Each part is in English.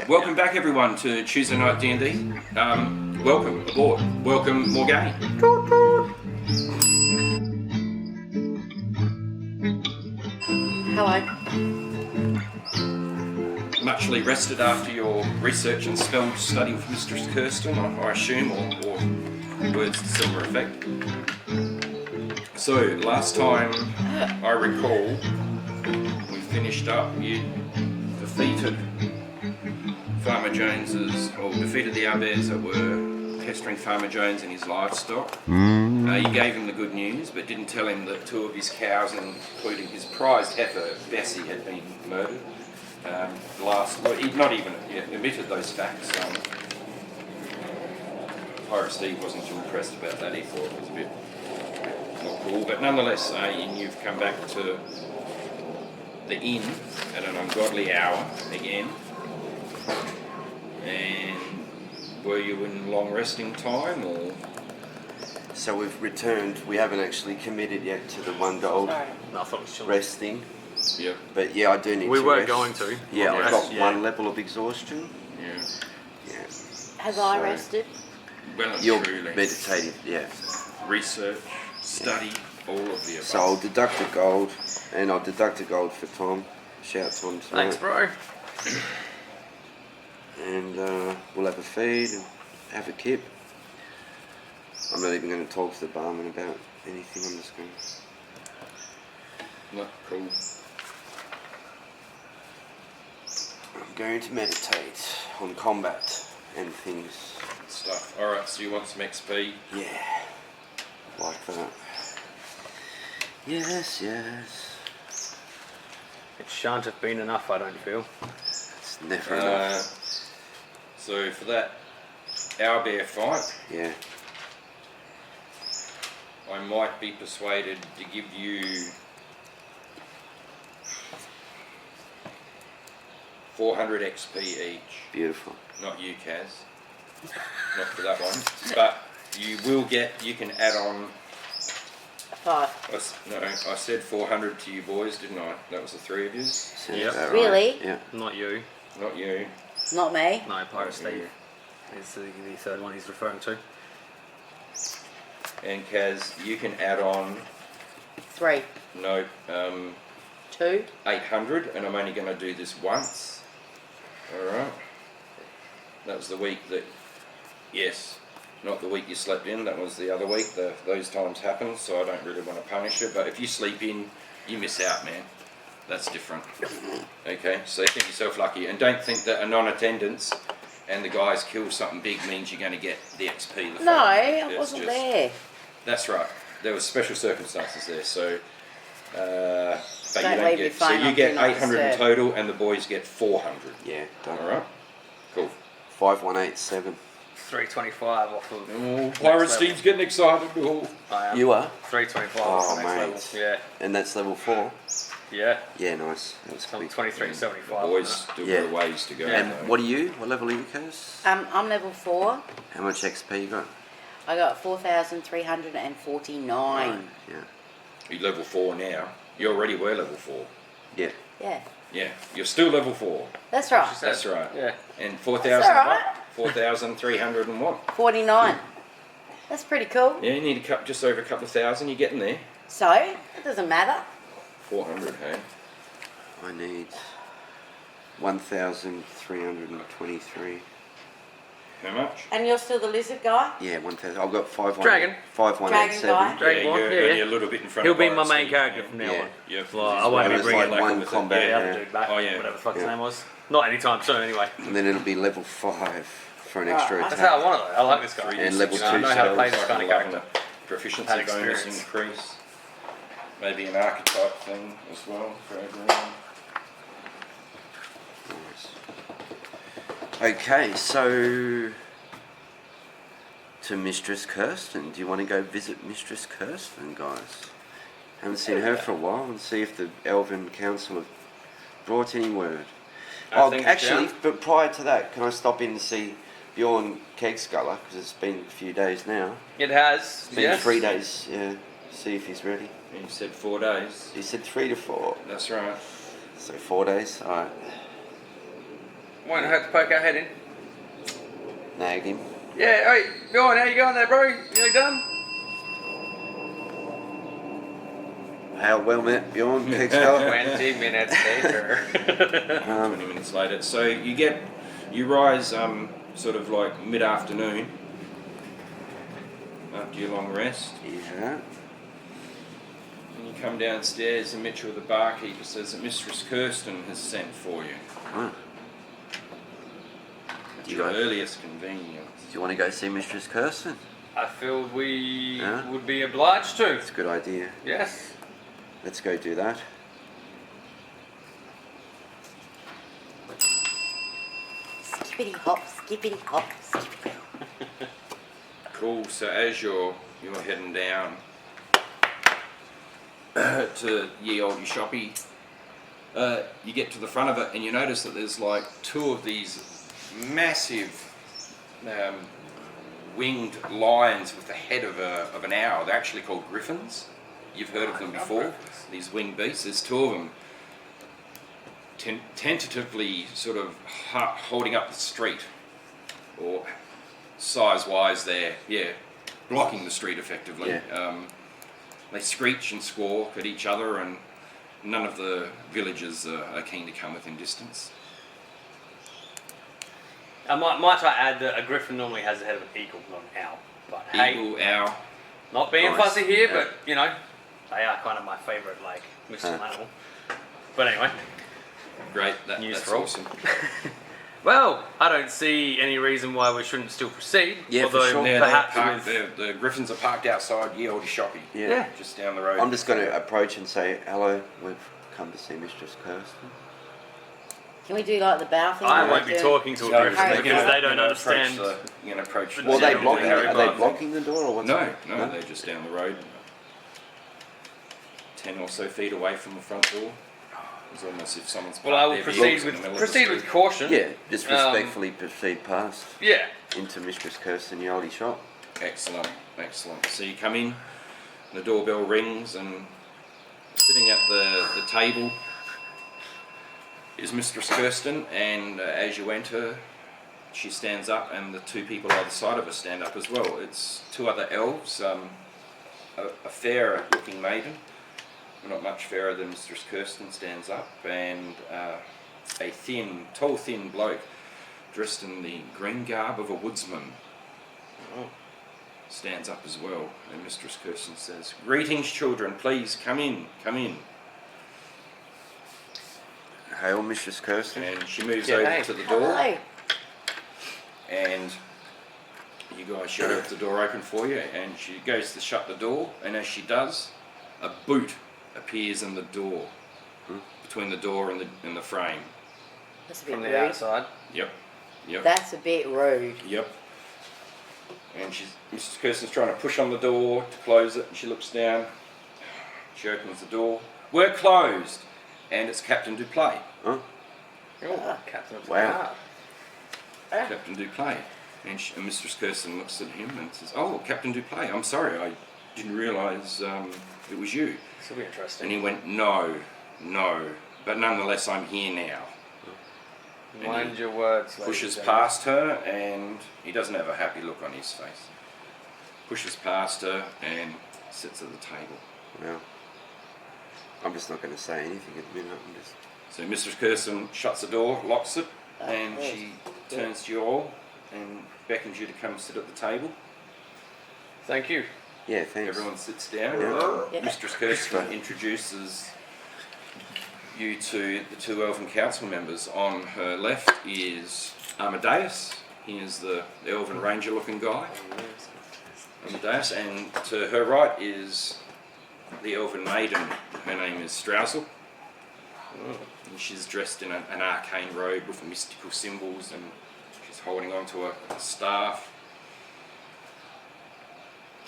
Welcome back, everyone, to Tuesday Night D&D. Welcome aboard. Welcome, Morgaine. Hello. Muchly rested after your research and spell study with Mistress Kirstens, I assume, or words to similar effect. So, last time I recall, we finished up, you defeated Farmer Jones's, or defeated the owlbears that were pestering Farmer Jones and his livestock. You gave him the good news, but didn't tell him that 2 of his cows, including his prized heifer, Bessie, had been murdered. He'd not even omitted those facts. Pirate Steve wasn't too impressed about that. He thought it was a bit not cool, but nonetheless, you've come back to the inn at an ungodly hour again. And were you in long resting time, or? So we've returned. We haven't actually committed yet to the 1 gold resting. Yeah. But yeah, I do need we to were rest. going to. Yeah, I've got Yeah. 1 level of exhaustion. Yeah. Yeah. Have I rested? Well and You're truly. meditative, yeah. Research, study, all of the above. So I'll deduct a gold, and I'll deduct a gold for Tom. Shout Tom tonight. Thanks, bro. And we'll have a feed and have a kip. I'm not even going to talk to the barman about anything. I'm just going to... Not cool. I'm going to meditate on combat and things. Stuff. Alright, so you want some XP? Yeah, like that. Yes, yes. It shan't have been enough, I don't feel. It's never enough. So for that owlbear fight, Yeah. I might be persuaded to give you 400 XP each. Beautiful. Not you, Kaz. Not for that one. But you can add on. 5. I said 400 to you boys, didn't I? That was the 3 of you. Sounds Yep. about right. Really? Yeah. Not you. Not you. Not me. No, Pirate Steve is the third one he's referring to. And Kaz, you can add on 3. 2. 800, and I'm only going to do this once. Alright. That was the week that, yes, not the week you slept in, that was the other week. Those times happen, so I don't really want to punish you, but if you sleep in, you miss out, man. That's different. Okay, so think yourself lucky, and don't think that a non-attendance and the guys kill something big means you're going to get the XP. No, I wasn't there. That's right. There were special circumstances there, so but Don't you don't leave your get. So phone you on, get do not 800 in disturb. total, and the boys get 400. Yeah, done. All right. Cool. 5187. 325 off of. Oh, Pirate Steve's getting excited. Oh. I am. You are? 325 Oh, off the next mate. level. Yeah. And that's level 4? Yeah. Yeah, nice. That's So I'm quick. 23 to The 75. boys still Yeah. got a ways to go. And though. what are you? What level are you, Kaz? I'm level 4. How much XP you got? I got 4,349. Yeah. You're level 4 now. You already were level 4. Yeah. Yeah. Yeah. You're still level 4. That's right. That's right. Yeah. And 4,000. That's all right. 4,300 and what? 49. That's pretty cool. Yeah, you need just over a couple of thousand. You're getting there. So, it doesn't matter. 400, hey. I need 1,323. How much? And you're still the lizard guy? Yeah, 1,000. I've got Dragon 5187. guy. Dragon yeah, Ball, you're yeah, only yeah. a little bit in front He'll of be my Pirate main Steve, character yeah. from now on. Yeah. Well, I won't It be was bringing like like one with combat, the yeah. other dude back. Oh, yeah. Whatever the fuck his Yeah. name was. Not anytime soon, anyway. And then it'll be level 5 for an extra Right. That's attack. how I want it. Though. I like this guy. And level You know, I 2 know how to play spells. this kind of character. Proficiency Had bonus experience. increase. Maybe an archetype thing as well for everyone. Nice. Okay, so to Mistress Kirsten. Do you want to go visit Mistress Kirsten, guys? Haven't seen her for a while, and see if the Elven Council have brought any word. I think Actually, down. but prior to that, can I stop in and see Bjorn Kegsculler? Because it's been a few days now. It has. It's been Yes. 3 days, yeah. See if he's ready. You said 4 days. He said 3 to 4. That's right. So 4 days, alright. Won't hurt to poke our head in. Nag him. Yeah, hey, go on, how you going there, bro? You done? How well met Bjorn, Kickstarter. 20 minutes later. 20 minutes later. So you rise sort of like mid-afternoon after your long rest. Yeah. And you come downstairs and meet you with the barkeeper says that Mistress Kirsten has sent for you. Huh. At You your go. earliest convenience. Do you want to go see Mistress Kirsten? I feel we Yeah. would be obliged to. It's a good idea. Yes. Let's go do that. Skippity hop, skippity hop, skippity hop. Cool. So as you're heading down to ye olde shoppy, you get to the front of it and you notice that there's like two of these massive winged lions with the head of an owl. They're actually called griffins. You've heard of them before. These winged beasts. There's two of them tentatively sort of holding up the street, or size-wise they're blocking the street effectively. Yeah. They screech and squawk at each other, and none of the villagers are keen to come within distance. Might I add that a griffin normally has the head of an eagle, not an owl. But hey, Eagle, owl. not being Nice. fussy here, Yeah. but you know, they are kind of my favourite, like, mystical animal. But anyway, Great, News that's for all. awesome. well, I don't see any reason why we shouldn't still proceed. Yeah, for although sure. Yeah, perhaps the griffins are parked outside ye olde shoppy. Yeah. Just down the road. I'm just going to approach and say, hello, we've come to see Mistress Kirsten. Can we do like the bow thing? I like won't be the- talking to a No, griffin Harry because Potter. they don't understand. You're going to approach. Well, they Yeah, blocking, Harry are they Potter. blocking the door or what's No, they're just down the road. 10 or so feet away from the front door. It's almost if someone's Well, I parked will their proceed vehicles in the middle of the with street. caution. Yeah, just respectfully proceed past Yeah. into Mistress Kirsten Yaldi shop. Excellent, excellent. So you come in, the doorbell rings, and sitting at the table is Mistress Kirsten, and as you enter, she stands up, and the two people either side of her stand up as well. It's two other elves, a fairer looking maiden, not much fairer than Mistress Kirsten, stands up, and a tall, thin bloke dressed in the green garb of a woodsman stands up as well, and Mistress Kirsten says, "Greetings, children, please come in, come in." Hail, Mistress Kirsten. And she moves Yeah, over hey. to the door, Hello. and you guys shut the door open for you, and she goes to shut the door, and as she does, a boot appears in the door, between the door and the frame. That's a bit From the rude. outside. Yep, yep, That's a bit rude. yep. And Mrs. Kirsten's trying to push on the door to close it, and she looks down, she opens the door. "We're closed," and it's Captain Duplay. Huh? Oh, Captain of the Wow. Guard. Captain Duplay. And Mistress Kirsten looks at him and says, "Oh, Captain Duplay, I'm sorry, I didn't realise it was you." This will be interesting. And he went, no, but nonetheless I'm here now. And Mind he your words, ladies pushes and gentlemen. past her, and he doesn't have a happy look on his face. Pushes past her and sits at the table. Well, I'm just not going to say anything at the minute. I'm just... So Mistress Kirsten shuts the door, locks it, and yes. she turns to you all and beckons you to come sit at the table. Thank you. Yeah, thanks. Everyone sits down. Yeah. Mistress Kirsten introduces you to the two Elven Council members. On her left is Amadeus. He is the Elven Ranger looking guy. Amadeus. And to her right is the Elven Maiden. Her name is Straussel. And she's dressed in an arcane robe with mystical symbols, and she's holding onto a staff.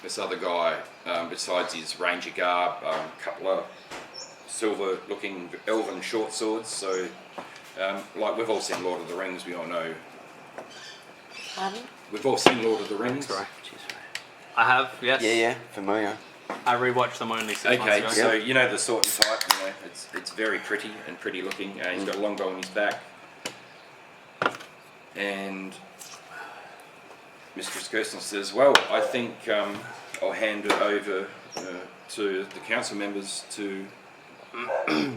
This other guy, besides his ranger garb, a couple of silver-looking elven short swords. So, like we've all seen Lord of the Rings, we all know. Pardon? We've all seen Lord of the Rings. Cheers, I have, yes. Yeah, familiar. I rewatched them only 6 months Okay, ago. so you know the sort and type. You know, it's very pretty and pretty looking. He's got a long bow on his back. And Mistress Kirstens says, well, I think I'll hand it over to the council members to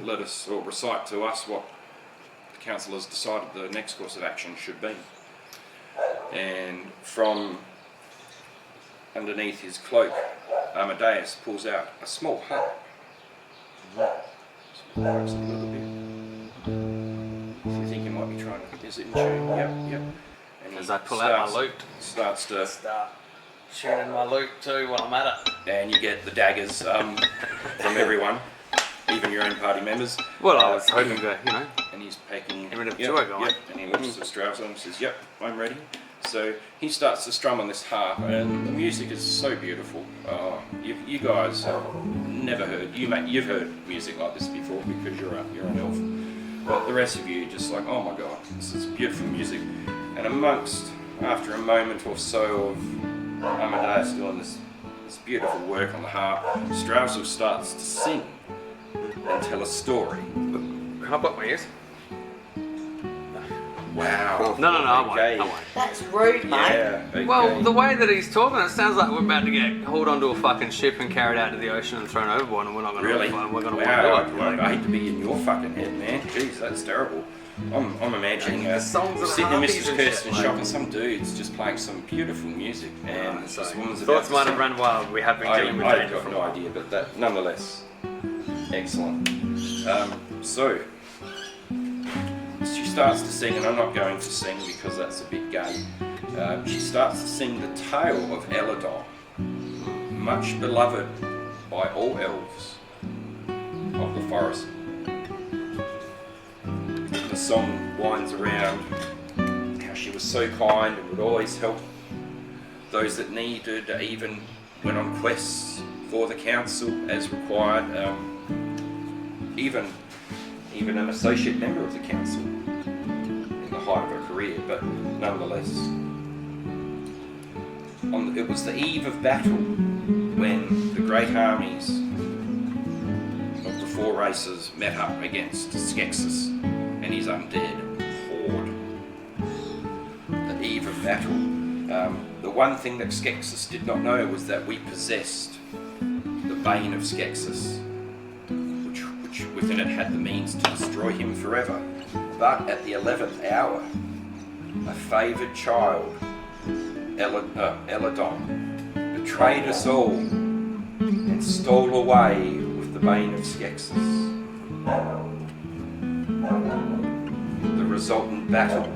let us, or recite to us what the council has decided the next course of action should be. And from underneath his cloak, Amadeus pulls out a small harp. Works a little bit. If you think you might be trying to, is it in tune? Yep. And As I pull out my lute, starts to start shooting my lute too while I'm at it. and you get the daggers from everyone, even your own party members. Well, I was hoping to, And he's packing. Get rid of joy going. Yep. And he looks at Strauss and says, "Yep, I'm ready." So he starts to strum on this harp, and the music is so beautiful. You guys have never heard. You've heard music like this before because you're an elf. But the rest of you just like, oh my god, this is beautiful music. And after a moment or so of Amadeus doing this beautiful work on the harp, Strauss starts to sing and tell a story. Can I block my ears? Wow. No, I won't. Okay. I won't. That's rude, mate. Yeah. Okay. Well, the way that he's talking, it sounds like we're about to get hauled onto a fucking ship and carried out to the ocean and thrown overboard, and we're not going to Really? We're going to Wow, want to do it. I hate to be in your fucking head, man. Jeez, that's terrible. I'm imagining The songs of the sitting in harpies Mistress and shit, Kirstens like- shop and some dude's just playing some beautiful music, and So, this woman's thoughts about might to have sing. run wild. We have been dealing with I've danger got for a no while. idea, but that nonetheless, excellent. So she starts to sing, and I'm not going to sing because that's a bit gay. She starts to sing the tale of Eladon, much beloved by all elves of the forest. The song winds around how she was so kind and would always help those that needed, even went on quests for the council as required, even an associate member of the council in the height of her career, but nonetheless. It was the eve of battle when the great armies of the four races met up against Skexis and his undead horde. The eve of battle. The one thing that Skexis did not know was that we possessed the Bane of Skexis, which within it had the means to destroy him forever. But at the 11th hour, a favoured child, Eladon, betrayed us all and stole away with the Bane of Skexis. The resultant battle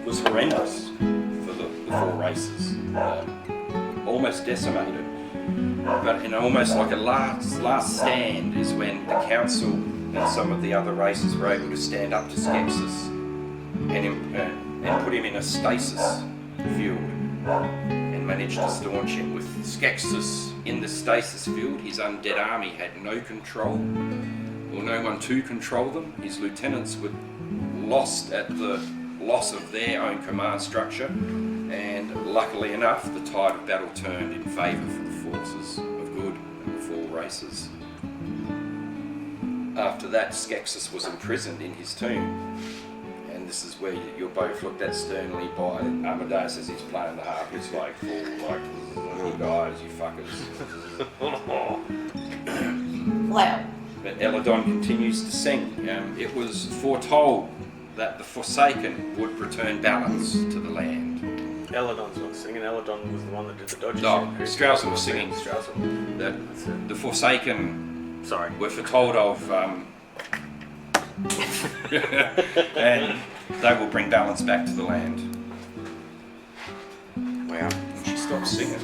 was horrendous for the four races, almost decimated. But in almost like a last stand is when the council and some of the other races were able to stand up to Skexis and put him in a stasis field and managed to staunch him. With Skexis in the stasis field, his undead army had no control, or no one to control them. His lieutenants were lost at the loss of their own command structure, and luckily enough, the tide of battle turned in favour for the forces of good and the four races. After that, Skexis was imprisoned in his tomb, and this is where you're both looked at sternly by Amadeus as he's playing the harp. He's like, you guys, you fuckers. Well, But Eladon continues to sing. It was foretold that the Forsaken would return balance to the land. Eladon's not singing. Eladon was the one that did the dodgy No, shit. Straussen was singing. Straussen. That the Forsaken Sorry. were foretold of, and they will bring balance back to the land. Wow. And she stopped singing.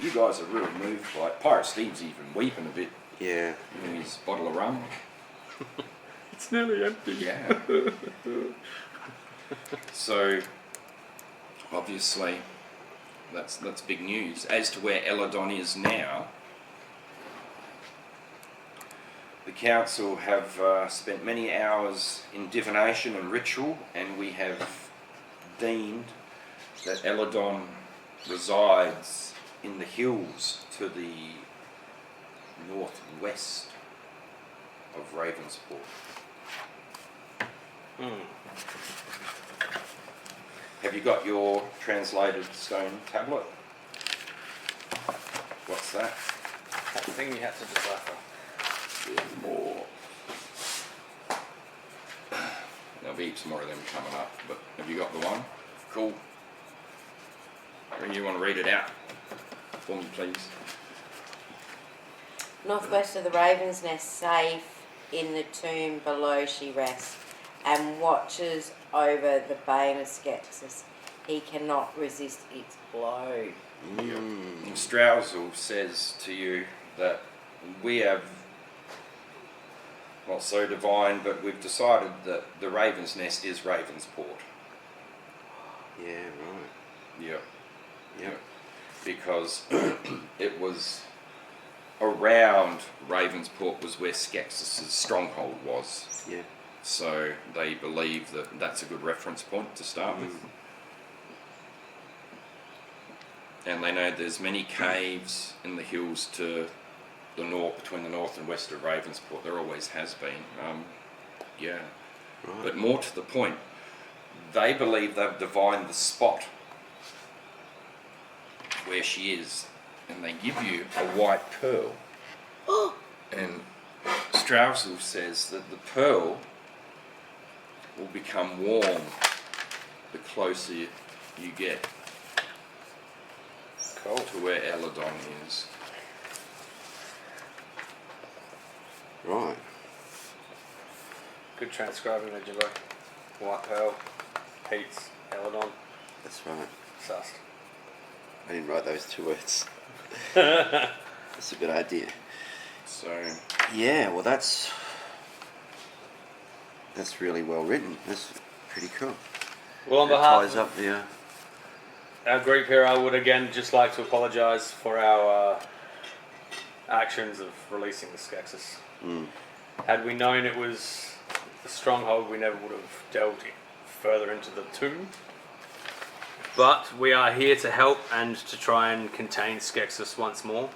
You guys are really moved by it. Pirate Steve's even weeping a bit Yeah. in his bottle of rum. It's nearly empty. Yeah. So, obviously, that's big news. As to where Eladon is now, the council have spent many hours in divination and ritual, and we have deemed that Eladon resides in the hills to the northwest of Ravensport. Have you got your translated stone tablet? What's that? That thing you had to decipher. There's more. There'll be heaps more of them coming up, but have you got the one? Cool. You want to read it out for me, please? Northwest of the Raven's Nest, safe in the tomb below she rests, and watches over the bane of Skexis. He cannot resist its blow. And Strauzel says to you that we have, not so divine, but we've decided that the Raven's Nest is Ravensport. Yeah, right. Yep. Yep. Because it was around Ravensport was where Skexis' stronghold was. Yeah. So they believe that that's a good reference point to start with. And they know there's many caves in the hills to the north, between the north and west of Ravensport. There always has been. Yeah. Right. But more to the point, they believe they've divined the spot where she is, and they give you a white pearl. And Strauzel says that the pearl will become warm the closer you get to where Eladon is. Right. Good transcribing there, Jimbo. White Pearl, Pete's, Eladon, That's right. Sussed. I didn't write those 2 words. That's a good idea. So, Yeah, well that's really well written. That's pretty cool. Well, on That behalf ties of up the our group here, I would again just like to apologise for our actions of releasing the Skexis. Had we known it was the stronghold, we never would have delved further into the tomb. But we are here to help and to try and contain Skexis once more,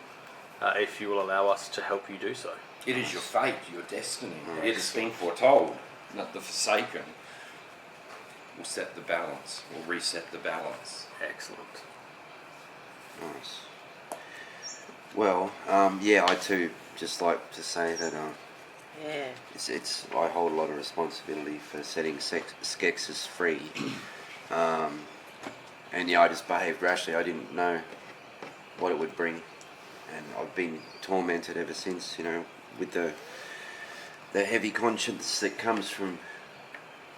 if you will allow us to help you do so. it is your fate, your destiny. It has been foretold that the Forsaken will set the balance, will reset the balance. Excellent. Nice. Well, yeah, I too just like to say that Yeah. it's I hold a lot of responsibility for setting Skexis free. And yeah, I just behaved rashly. I didn't know what it would bring, and I've been tormented ever since. You know, with the heavy conscience that comes from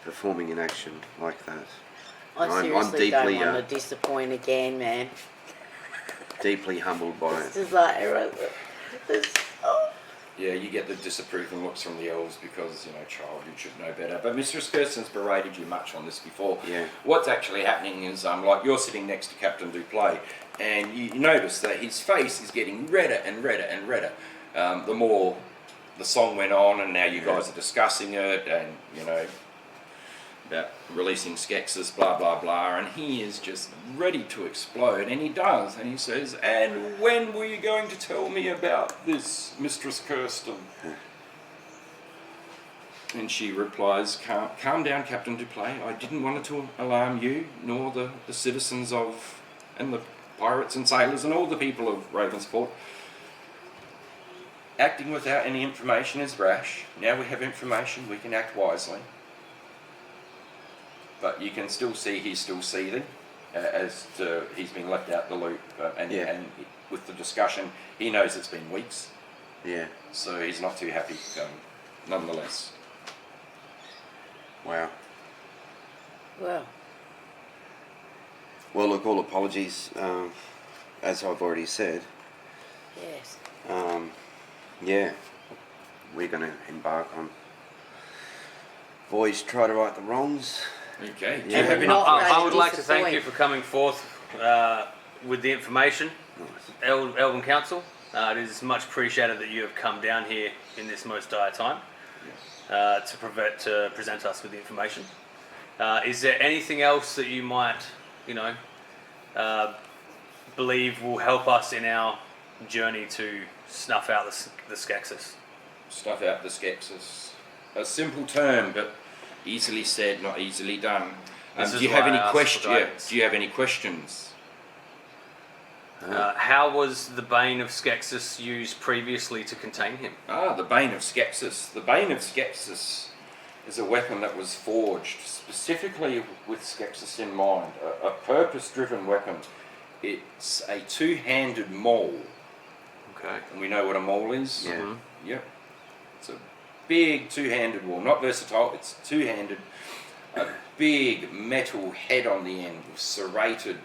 performing an action like that. I seriously don't want to disappoint again, man. Deeply humbled by It's it. just like everyone. Oh. Yeah, you get the disapproving looks from the elves because, you know, child, you should know better. But Mistress Kirstens berated you much on this before. Yeah. What's actually happening is, like, you're sitting next to Captain Duplay, and you notice that his face is getting redder and redder and redder. The more the song went on, and now you guys are discussing it, and, you know, about releasing Skexis, blah, blah, blah, and he is just ready to explode, and he does, and he says, "And when were you going to tell me about this, Mistress Kirsten?" And she replies, calm down, Captain Duplay. I didn't want to alarm you, nor the citizens of, and the pirates and sailors and all the people of Ravensport. Acting without any information is rash. Now we have information, we can act wisely. But you can still see he's still seething, as to he's been left out the loop, and with the discussion, he knows it's been weeks, Yeah. so he's not too happy, nonetheless. Wow. Well, Well, look, all apologies, as I've already said. yes. Yeah, we're going to embark on voyage to try to right the wrongs. Okay. Do Yeah. you have any? Not I would like to disappoint. thank you for coming forth with the information, Nice. Elven Council. It is much appreciated that you have come down here in this most dire time to present us with the information. Is there anything else that you might, believe will help us in our journey to snuff out the Skexis? Stuff out the Skexis. A simple term, but easily said, not easily done. This Do is you have why I any asked for questions? Yeah. guidance. Do you have any questions? How was the Bane of Skexis used previously to contain him? The Bane of Skexis. The Bane of Skexis is a weapon that was forged specifically with Skexis in mind. A purpose-driven weapon. It's a two-handed maul. Okay. And we know what a maul is? Yeah. Mhm. Yep. It's a big two-handed maul. Not versatile, it's two-handed. A big metal head on the end with serrated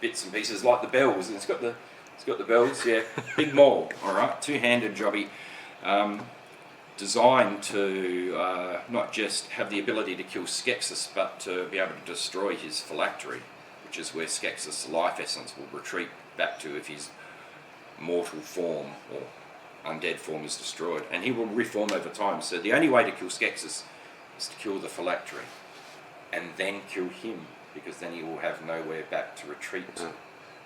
bits and pieces like the bells. It's got the bells, yeah. Big maul, alright. Two-handed jobby. Designed to not just have the ability to kill Skexis, but to be able to destroy his phylactery, which is where Skexis' life essence will retreat back to if his mortal form or undead form is destroyed. And he will reform over time. So the only way to kill Skexis is to kill the phylactery and then kill him, because then he will have nowhere back to retreat to.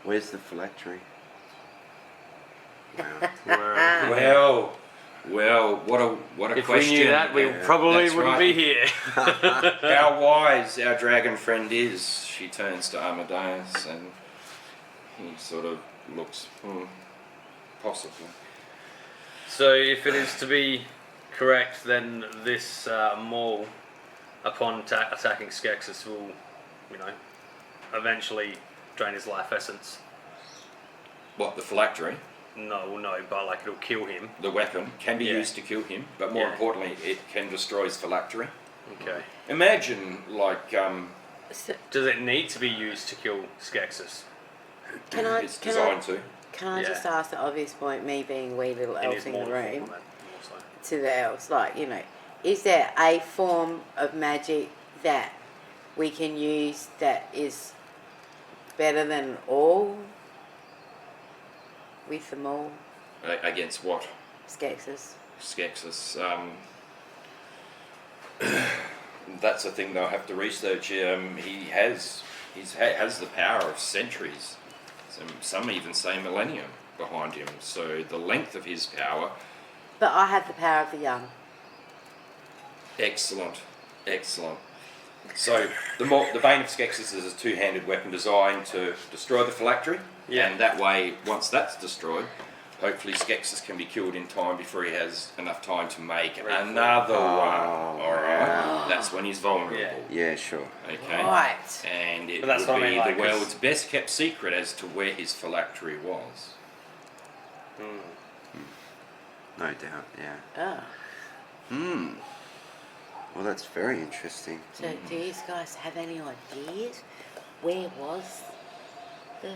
Where's the phylactery? Well, what a If question. we knew that, we Yeah, probably that's wouldn't right. be here. How wise our dragon friend is. She turns to Amadeus and he sort of looks, possibly. So, if it is to be correct, then this maul, upon attacking Skexis, will, eventually drain his life essence. What, the phylactery? No, but like it'll kill him. The weapon can be Yeah. used to kill him, but more Yeah. importantly, it can destroy his phylactery. Okay. Imagine, like, So, Does it need to be used to kill Skexis? it's designed to. can I Yeah. just ask the obvious point, me being wee little In elf his in the mortal room, form, more so. to the elves, like, is there a form of magic that we can use that is better than all with them all? Against what? Skexis. Skexis. That's a thing they'll have to research. He has the power of centuries. Some even say millennium behind him. So the length of his power. But I have the power of the young. Excellent. So the Bane of Skexis is a two-handed weapon designed to destroy the phylactery, and that way, once that's destroyed, hopefully Skexis can be killed in time before he has enough time to make another one. All right, that's when he's vulnerable. Yeah, sure. Okay. Right. And it But that's would what I be mean, like, the world's best kept secret as to where his phylactery was. No doubt, yeah. Oh. Well, that's very interesting. So do you guys have any ideas? Where was the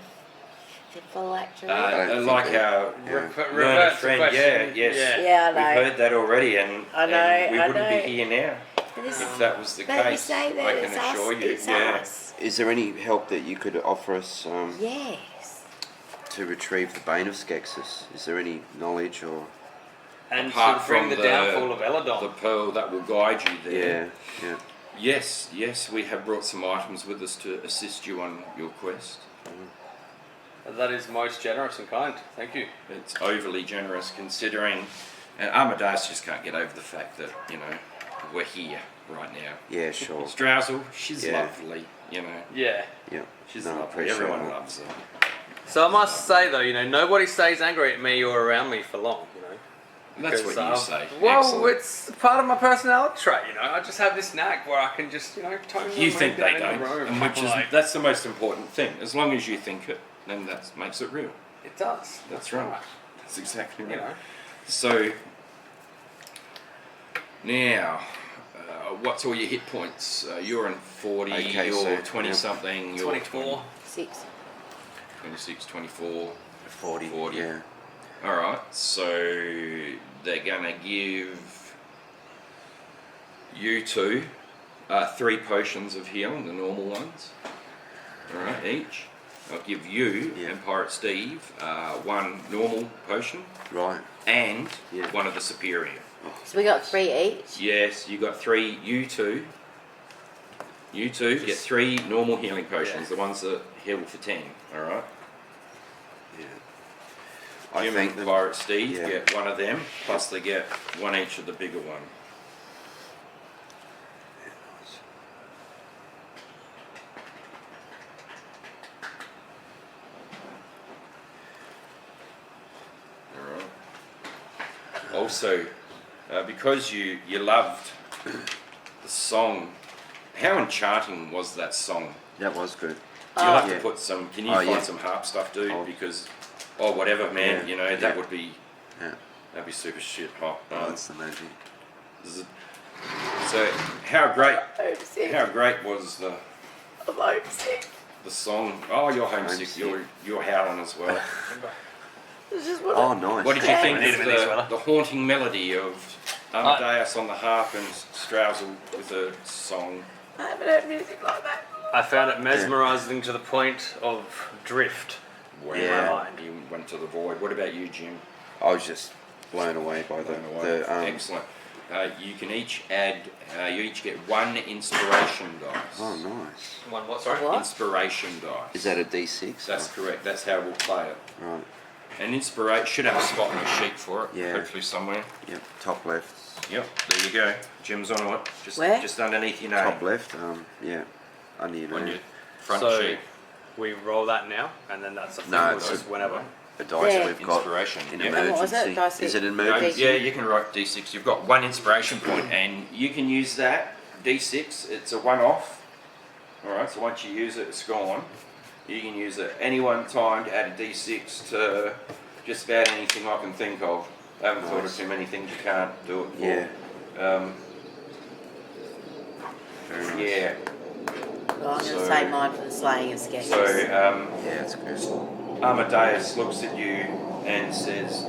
phylactery? don't think Like that- our Yeah. learned Reverse the friend, question. yes. Yeah, I We've know. heard that already, and, I know, and we I wouldn't know. be here now if that was the But case. you say that I it's can assure us, you. it's Yeah. us. Is there any help that you could offer us Yes. to retrieve the Bane of Skexis? Is there any knowledge or... And Apart to bring from the downfall of Eladon. the pearl that will guide you there. Yeah. Yes, we have brought some items with us to assist you on your quest. That is most generous and kind. Thank you. It's overly generous considering, and Amadeus just can't get over the fact that, we're here right now. Yeah, sure. Straussel, she's Yeah. lovely, Yeah. Yeah. She's No, I lovely, appreciate everyone that. loves her. So I must say though, nobody stays angry at me or around me for long. That's Because, what you say. Well, Excellent. it's part of my personality trait. I just have this knack where I can just, tone You my think mood they down in don't, the room. and which is Like, that's the most important thing. As long as you think it, then that makes it real. it does. That's right. That's exactly right. You know. So now, what's all your hit points? You're in 40, Okay, you're so, 20 yeah. something, you're 24. 6. 26, 24, 40. 40. Yeah. Alright, so they're going to give you two 3 potions of healing, the normal ones. Alright, each. I'll give you Yeah. and Pirate Steve 1 normal potion Right. and Yeah. one of the superior. So we got 3 each. Yes, you got 3, you two. You two get 3 normal healing potions, Yeah. the ones that heal for 10, alright? Yeah. I Jim think and the Pirate Steve yeah. get 1 of them, plus they get 1 each of the bigger one. also, because you loved the song, how enchanting was that song? That was good. You'll have Yeah. to put some. Can you Oh, find yeah. some harp stuff, dude? Oh. Because, whatever, man. Yeah. You know that Yeah. would be Yeah. that'd be super shit hot. Oh, that's amazing. So how great Homesick. was the I'm homesick. song? Oh, you're homesick. Homesick. You're howling as well. It's just what Oh, nice. What did you think I need of a minute, fella. the haunting melody of Amadeus on the harp and Straussel with the song? I haven't heard music like that. I found it mesmerising to the point of drift. Wow. Yeah. You went to the void. What about you, Jim? I was just blown away by the Excellent. You can each add. You each get one inspiration dice. Oh, nice. One what? Sorry. What? Inspiration dice. Is that a D6? That's correct. That's how we'll play it. Right. And inspiration should have a spot on the sheet for it. Yeah. Hopefully somewhere. Yep. Top left. Yep. There you go. Jim's on it. Where? Just underneath your name. Top left. Yeah. Under your On name. your front So sheet. we roll that now, and then that's a No, thing it's just whenever. The dice Yeah. we've got Inspiration. in Yeah. emergency. And what was it? Dice Is it an No, emergency? yeah, you can write D6. You've got one inspiration point, and you can use that D6. It's a one-off. All right. So once you use it, it's gone. You can use it any one time to add a D6 to just about anything I can think of. I haven't thought of Nice. too many things you can't do it for. Yeah. Very nice. Yeah. Well, I'm going So- to say mine for the slaying of Skexis. So Yeah, it's good. Amadeus looks at you and says,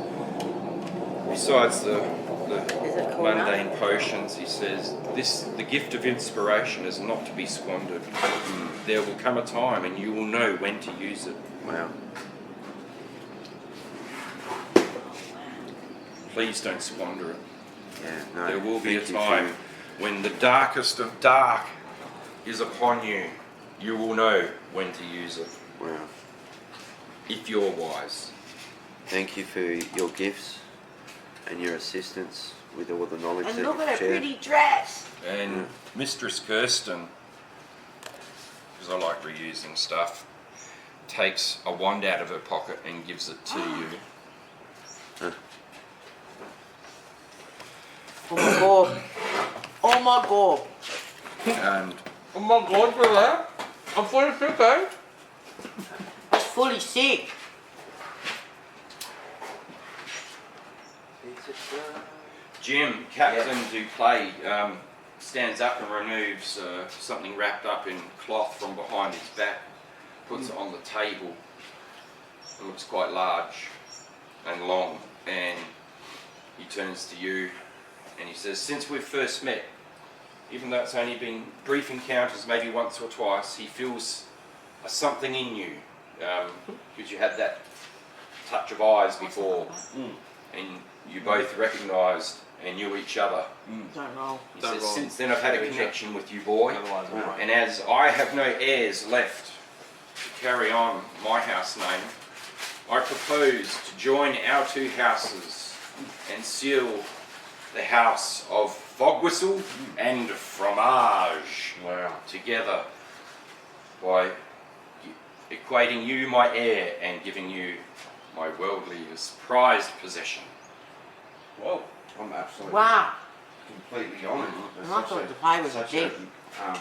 besides the Is it cool enough? mundane potions, he says, the gift of inspiration is not to be squandered. There will come a time and you will know when to use it. Wow. Please don't squander it. Yeah. No. There will be a thank you time when the darkest of dark is upon you. You will know when to use it, Wow. if you're wise. Thank you for your gifts and your assistance with all the knowledge And that look you've at her shared. pretty dress. And Mistress Kirsten, because I like reusing stuff, takes a wand out of her pocket and gives it to you. Oh my god. Oh my god. And Oh my god, for that? I'm fully prepared. I'm fully sick. Jim, Captain Duplay, stands up and removes something wrapped up in cloth from behind his back, puts it on the table. It looks quite large and long, and he turns to you and he says, since we've first met, even though it's only been brief encounters, maybe once or twice, he feels a something in you, because you had that touch of eyes before, and you both recognised and knew each other. Don't roll. He Don't says, roll. since then I've had a connection with you, boy, Otherwise, I'm right. and as I have no heirs left to carry on my house name, I propose to join our two houses and seal the house of Fogwhistle and Fromage together by equating you my heir and giving you my worldliest prized possession. Whoa. I'm absolutely Wow. completely honoured. And I thought the pay was such cheap. a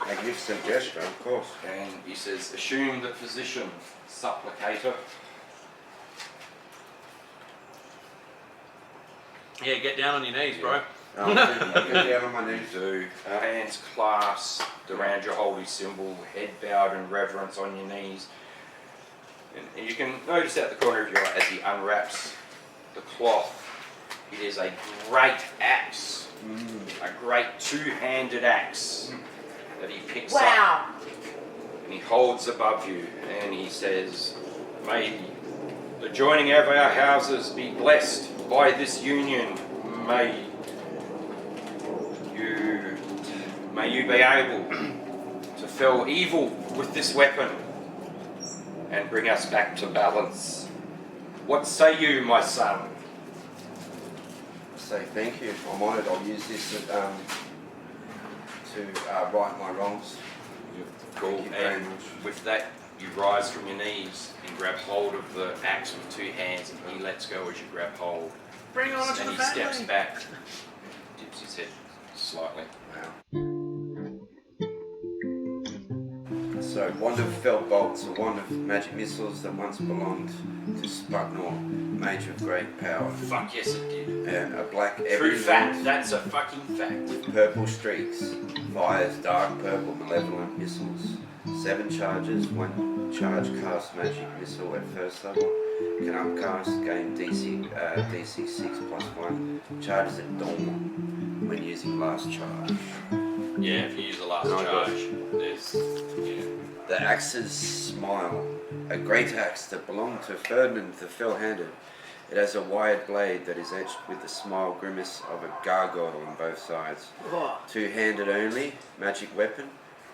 magnificent gesture, of course. And he says, assume the position, supplicator. Yeah, get down on your knees, bro. Get down on my knees. Do hands clasped around your holy symbol, head bowed in reverence on your knees. And you can notice out the corner of your eye as he unwraps the cloth, it is a great axe, a great two-handed axe that he picks up Wow. and he holds above you and he says, may the joining of our houses be blessed by this union. May you be able to fell evil with this weapon and bring us back to balance. What say you, my son? Say thank you. I'm honoured. I'll use this to right my wrongs. Cool. Thank you very And much. with that, you rise from your knees and grab hold of the axe with two hands, and he lets go as you grab hold. Bring on to And the he family. steps back, dips his head slightly. Wow. So, wand of felt bolts, a wand of magic missiles that once belonged to Sputnor, mage of great power. Fuck yes it did. A black True ebony fact, wand that's a fucking fact. with purple streaks, fires dark purple malevolent missiles. 7 charges, 1 charge cast magic missile at first level. Can upcast, gain DC 6 plus 1. Charges at dawn when using last charge. Yeah, if you use the last And I got- charge, there's The axe's smile, a great axe that belonged to Ferdinand the Fell-Handed. It has a wide blade that is etched with the smile grimace of a gargoyle on both sides. Whoa. 2-handed only, magic weapon,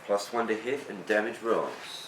+1 to hit and damage rolls.